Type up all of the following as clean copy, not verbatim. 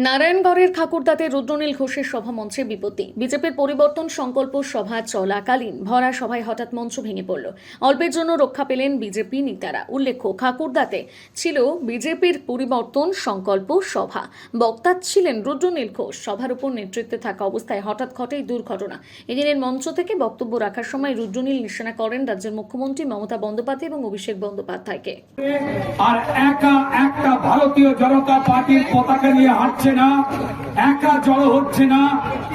নারায়ণগড়ের ঠাকুরদাতে রুদ্রনীল ঘোষের সভামঞ্চে বিপত্তি। বিজেপির পরিবর্তন সংকল্প সভা চলাকালীন ভরা সভায় হঠাৎ মঞ্চ ভেঙে পড়ল। অল্পের জন্য রক্ষা পেলেন বিজেপি নেতারা। উল্লেখ্য, ঠাকুরদাতে ছিল বিজেপির পরিবর্তন সংকল্প সভা। বক্তা ছিলেন রুদ্রনীল ঘোষ। সভার উপর নেতৃত্বে থাকা অবস্থায় হঠাৎ ঘটে এই দুর্ঘটনা। এদিনের মঞ্চ থেকে বক্তব্য রাখার সময় রুদ্রনীল নিশানা করেন রাজ্যের মুখ্যমন্ত্রী মমতা বন্দ্যোপাধ্যায় এবং অভিষেক বন্দ্যোপাধ্যায়কে। আর একা একটা ভারতীয় জনতা পার্টির পতাকা নিয়ে হাঁটছে না, একা জড়ো হচ্ছে না,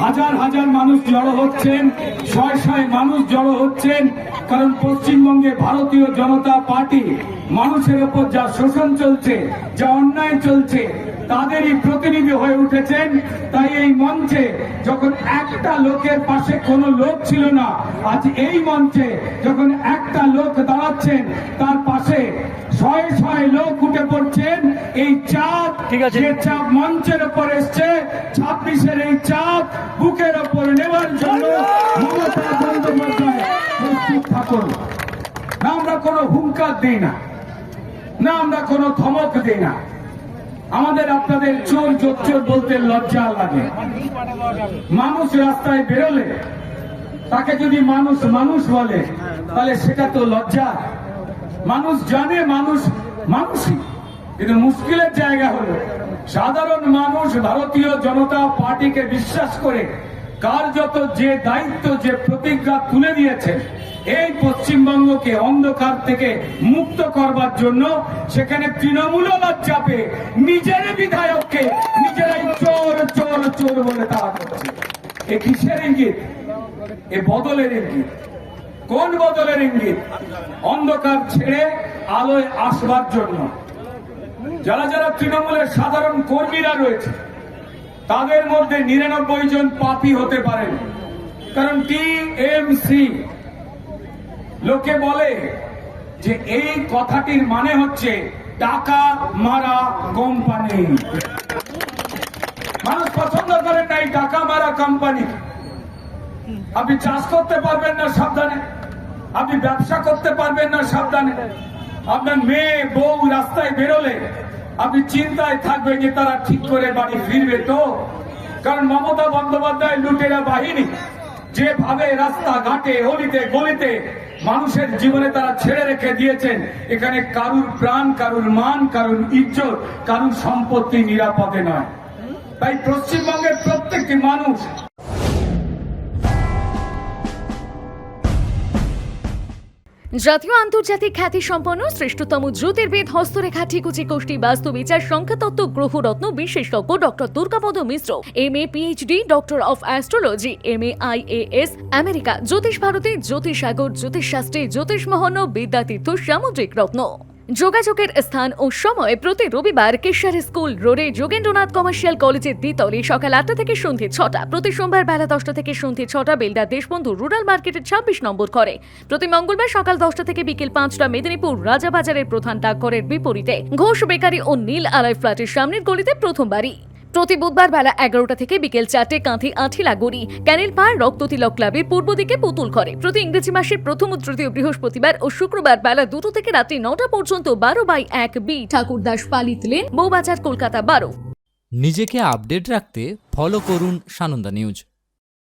হাজার হাজার মানুষ জড়ো হচ্ছেন, শয়ে শয়ে মানুষ জড়ো হচ্ছেন। কারণ পশ্চিমবঙ্গে ভারতীয় জনতা পার্টি মানুষের উপর যা শোষণ চলছে, যা অন্যায় চলছে, তাদেরই প্রতিনিধি হয়ে উঠেছেন। তাই এই মঞ্চে যখন একটা লোকের পাশে কোনো লোক ছিল না, আজ এই মঞ্চে যখন একটা লোক দাঁড়াচ্ছেন, তার পাশে শয়ে শয়ে লোক উঠে পড়ছেন। এই চাপ, যে চাপ মঞ্চের উপর এসছে, 26-এর এই চাপ বুকের উপর নেওয়ার জন্য মমতা বন্দ্যোপাধ্যায় প্রস্তুত থাকুন। না আমরা কোনো হুঙ্কার দিই না, না আমরা কোনো ধমক দিই না। আমাদের আপনাদের চোর জোচ্চোর বলতে লজ্জা লাগে। মানুষ রাস্তায় বেরোলে তাকে যদি মানুষ মানুষ বলে, তাহলে সেটা তো লজ্জা। মানুষ জানে মানুষ মানুষই, কিন্তু মুশকিলের জায়গা হলো সাধারণ মানুষ ভারতীয় জনতা পার্টিকে বিশ্বাস করে কার্যত যে দায়িত্ব, যে প্রতিজ্ঞা তুলে দিয়েছে এই পশ্চিমবঙ্গকে অন্ধকার থেকে মুক্ত করবার জন্য, সেখানে তৃণমূলের চাপে নিজের বিধায়ককে নিজেরাই চোর চোর চোর বলে তারা করছে। এ কিসের ইঙ্গিত? এ বদলের ইঙ্গিত। কোন বদলের ইঙ্গিত? অন্ধকার ছেড়ে আলোয় আসবার জন্য। যারা যারা তৃণমূলের সাধারণ কর্মীরা রয়েছে, তাদের মধ্যে 99 জন পাপী হতে পারেন। কারণ টিএমসি লোকে বলে যে এই কথাটির মানে হচ্ছে টাকা মারা কোম্পানি। মানুষ পছন্দ করেন না এই টাকা মারা কোম্পানি। আপনি চাষ করতে পারবেন না সাবধানে, আপনি ব্যবসা করতে পারবেন না সাবধানে, আপনার মেয়ে বউ রাস্তায় বেরোলে আপনি চিন্তায় থাকবেন যে তারা ঠিক করে বাড়ি ফিরবে তো। কারণ মমতা বন্দ্যোপাধ্যায় লুটেরা বাহিনী যেভাবে রাস্তাঘাটে অলিতে গলিতে মানুষের জীবনে তারা ছেড়ে রেখে দিয়েছেন, এখানে কারুর প্রাণ, কারুর মান, কারুর ইজ্জত, কারুর সম্পত্তি নিরাপদে নয়। তাই পশ্চিমবঙ্গের প্রত্যেকটি মানুষ জাতীয় আন্তর্জাতিক খ্যাতি সম্পন্ন শ্রেষ্ঠতম জ্যোতির্বিদ, হস্তরেখা, ঠিকুচি, কোষ্ঠী, বাস্তু বিচার, সংখ্যাতত্ত্ব, গ্রহরত্ন বিশেষজ্ঞ doctor Durgapada Mishra, MA. PhD, doctor of astrology, MA. IAS, America, Jyotish Bharati, জ্যোতিষ সাগর, জ্যোতিষশাস্ত্রী, জ্যোতিষ মহন্য, বিদ্যাতীর্থ, সামুদ্রিক রত্ন। যোগাযোগের স্থান ও সময় প্রতি রবিবার কেশার স্কুল রোডে যোগেন্দ্রনাথ কমার্শিয়াল কলেজের দ্বিতলে সকাল 8টা থেকে সন্ধ্যে 6টা, প্রতি সোমবার বেলা 10টা থেকে সন্ধ্যে 6টা বেলদা দেশবন্ধু রুরাল মার্কেটের 26 নম্বর ঘরে, প্রতি মঙ্গলবার সকাল 10টা থেকে বিকেল 5টা মেদিনীপুর রাজাবাজারের প্রধান ডাকঘরের বিপরীতে ঘোষ বেকারি ও নীল আলয় ফ্ল্যাটের সামনের গলিতে প্রথম বাড়ি, প্রতি বুধবার বেলা 11টা থেকে বিকেল 4টে কাঁথি আঠিলা গড়ি ক্যানেল পাড় রক্ততিলক ক্লাবের পূর্ব দিকে পুতুল ঘরে, প্রতি ইংরেজি মাসের প্রথম ও তৃতীয় বৃহস্পতিবার ও শুক্রবার বেলা 2টো থেকে রাত্রি 9টা পর্যন্ত 12/1 বি ঠাকুরদাস পালিত লেন, বউবাজার, কলকাতা 12। নিজেকে আপডেট রাখতে ফলো করুন সানন্দা নিউজ।